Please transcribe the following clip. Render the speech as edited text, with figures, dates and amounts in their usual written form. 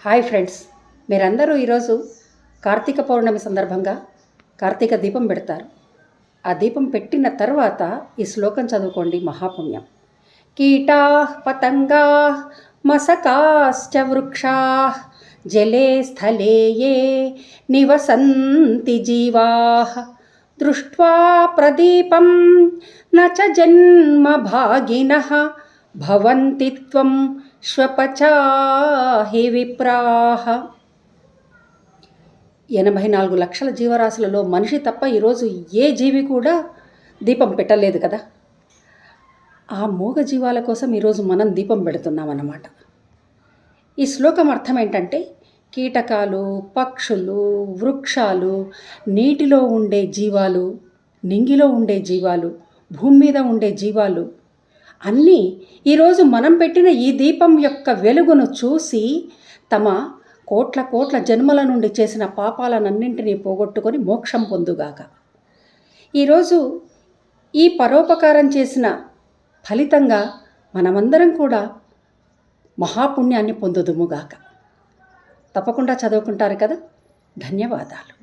Hi friends, మీరందరూ ఈరోజు కార్తీక పౌర్ణమి సందర్భంగా కార్తీక దీపం పెడతారు. ఆ దీపం పెట్టిన తర్వాత ఈ శ్లోకం చదువుకోండి, మహాపుణ్యం. కీటా పతంగా మసకాశ్చ వృక్షా జలే స్థలే ఏ నివసంతి జీవా దృష్ట్వా ప్రదీపం నచ జన్మ భాగినః భవంతి త్వం శ్వపచాహి విప్రాహ. 84 లక్షల జీవరాశులలో మనిషి తప్ప ఈరోజు ఏ జీవి కూడా దీపం పెట్టలేదు కదా. ఆ మూగ జీవాల కోసం ఈరోజు మనం దీపం పెడుతున్నాం అన్నమాట. ఈ శ్లోకం అర్థం ఏంటంటే, కీటకాలు, పక్షులు, వృక్షాలు, నీటిలో ఉండే జీవాలు, నింగిలో ఉండే జీవాలు, భూమి మీద ఉండే జీవాలు అన్నీ ఈరోజు మనం పెట్టిన ఈ దీపం యొక్క వెలుగును చూసి తమ కోట్ల కోట్ల జన్మల నుండి చేసిన పాపాలనన్నింటినీ పోగొట్టుకొని మోక్షం పొందుగాక. ఈరోజు ఈ పరోపకారం చేసిన ఫలితంగా మనమందరం కూడా మహాపుణ్యాన్ని పొందుదుముగాక. తప్పకుండా చదువుకుంటారు కదా. ధన్యవాదాలు.